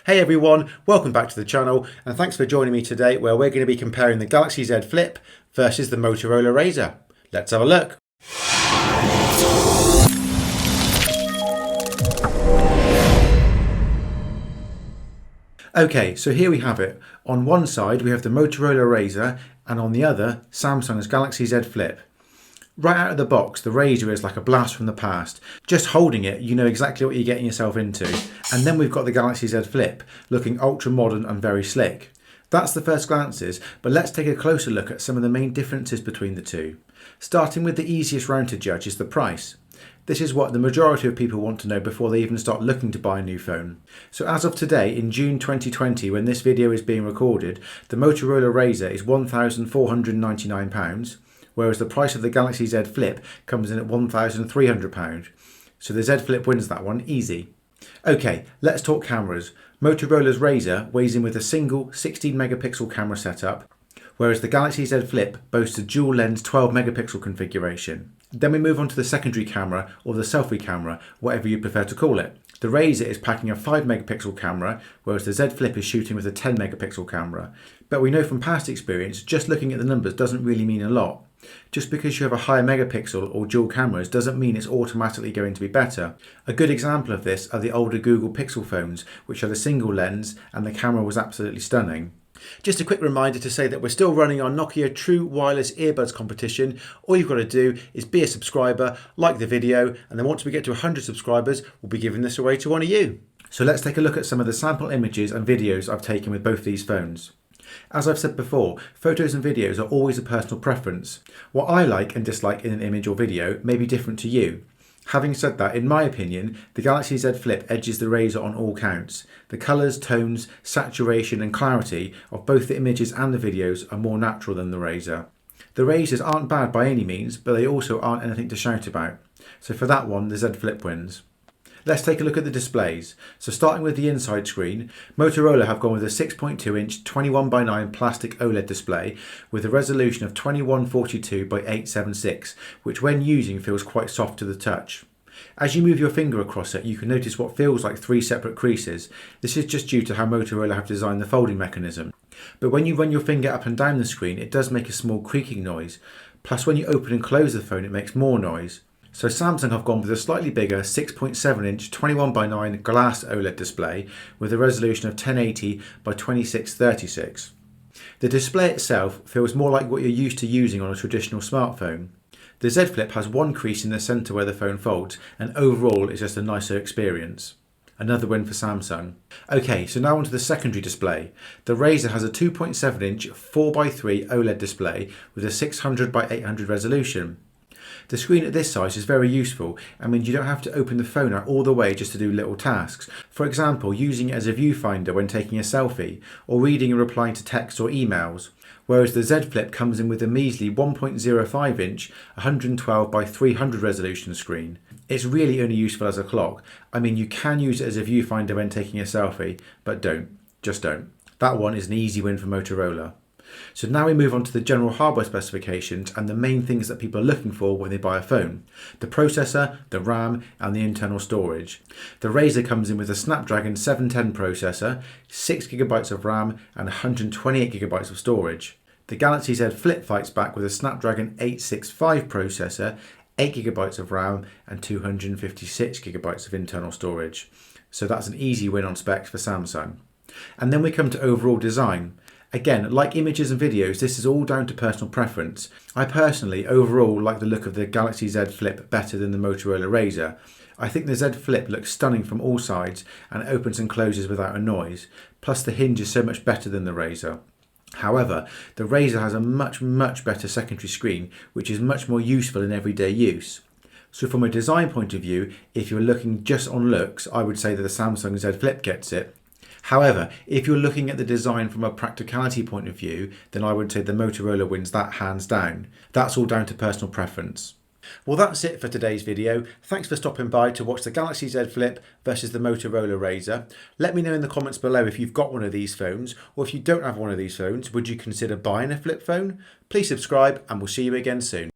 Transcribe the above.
Hey everyone, welcome back to the channel and thanks for joining me today where we're going to be comparing the Galaxy Z Flip versus the Motorola Razr. Let's have a look. Okay, so here we have it. On one side we have the Motorola Razr and on the other Samsung's Galaxy Z Flip. Right out of the box, the Razr is like a blast from the past. Just holding it, you know exactly what you're getting yourself into. And then we've got the Galaxy Z Flip, looking ultra modern and very slick. That's the first glances, but let's take a closer look at some of the main differences between the two. Starting with the easiest round to judge is the price. This is what the majority of people want to know before they even start looking to buy a new phone. So as of today, in June 2020, when this video is being recorded, the Motorola Razr is £1,499. Whereas the price of the Galaxy Z Flip comes in at £1,300. So the Z Flip wins that one, easy. Okay, let's talk cameras. Motorola's Razr weighs in with a single 16 megapixel camera setup, whereas the Galaxy Z Flip boasts a dual lens 12 megapixel configuration. Then we move on to the secondary camera, or the selfie camera, whatever you prefer to call it. The Razr is packing a 5 megapixel camera, whereas the Z Flip is shooting with a 10 megapixel camera. But we know from past experience, just looking at the numbers doesn't really mean a lot. Just because you have a higher megapixel or dual cameras doesn't mean it's automatically going to be better. A good example of this are the older Google Pixel phones, which had a single lens and the camera was absolutely stunning. Just a quick reminder to say that we're still running our Nokia True Wireless Earbuds competition. All you've got to do is be a subscriber, like the video, and then once we get to 100 subscribers, we'll be giving this away to one of you. So let's take a look at some of the sample images and videos I've taken with both these phones. As I've said before, photos and videos are always a personal preference. What I like and dislike in an image or video may be different to you. Having said that, in my opinion, the Galaxy Z Flip edges the Razr on all counts. The colours, tones, saturation and clarity of both the images and the videos are more natural than the Razr. The Razrs aren't bad by any means, but they also aren't anything to shout about. So for that one, the Z Flip wins. Let's take a look at the displays. So starting with the inside screen, Motorola have gone with a 6.2 inch 21:9 plastic OLED display with a resolution of 2142x876, which when using feels quite soft to the touch. As you move your finger across it, you can notice what feels like 3 separate creases. This is just due to how Motorola have designed the folding mechanism. But when you run your finger up and down the screen, it does make a small creaking noise. Plus when you open and close the phone, it makes more noise. So Samsung have gone with a slightly bigger 6.7 inch 21:9 glass OLED display with a resolution of 1080x2636. The display itself feels more like what you're used to using on a traditional smartphone. The Z Flip has one crease in the centre where the phone folds, and overall it's just a nicer experience. Another win for Samsung. Okay, so now onto the secondary display. The Razr has a 2.7 inch 4x3 OLED display with a 600x800 resolution. The screen at this size is very useful and means you don't have to open the phone out all the way just to do little tasks. For example, using it as a viewfinder when taking a selfie, or reading and replying to texts or emails. Whereas the Z Flip comes in with a measly 1.05 inch 112x300 resolution screen. It's really only useful as a clock. I mean, you can use it as a viewfinder when taking a selfie, but just don't. That one is an easy win for Motorola. So now we move on to the general hardware specifications and the main things that people are looking for when they buy a phone. The processor, the RAM and the internal storage. The Razr comes in with a Snapdragon 710 processor, 6GB of RAM and 128GB of storage. The Galaxy Z Flip fights back with a Snapdragon 865 processor, 8GB of RAM and 256GB of internal storage. So that's an easy win on specs for Samsung. And then we come to overall design. Again, like images and videos, this is all down to personal preference. I personally, overall, like the look of the Galaxy Z Flip better than the Motorola Razr. I think the Z Flip looks stunning from all sides and opens and closes without a noise. Plus the hinge is so much better than the Razr. However, the Razr has a much better secondary screen, which is much more useful in everyday use. So from a design point of view, if you're looking just on looks, I would say that the Samsung Z Flip gets it. However, if you're looking at the design from a practicality point of view, then I would say the Motorola wins that hands down. That's all down to personal preference. Well, that's it for today's video. Thanks for stopping by to watch the Galaxy Z Flip versus the Motorola Razr. Let me know in the comments below if you've got one of these phones, or if you don't have one of these phones, would you consider buying a flip phone? Please subscribe and we'll see you again soon.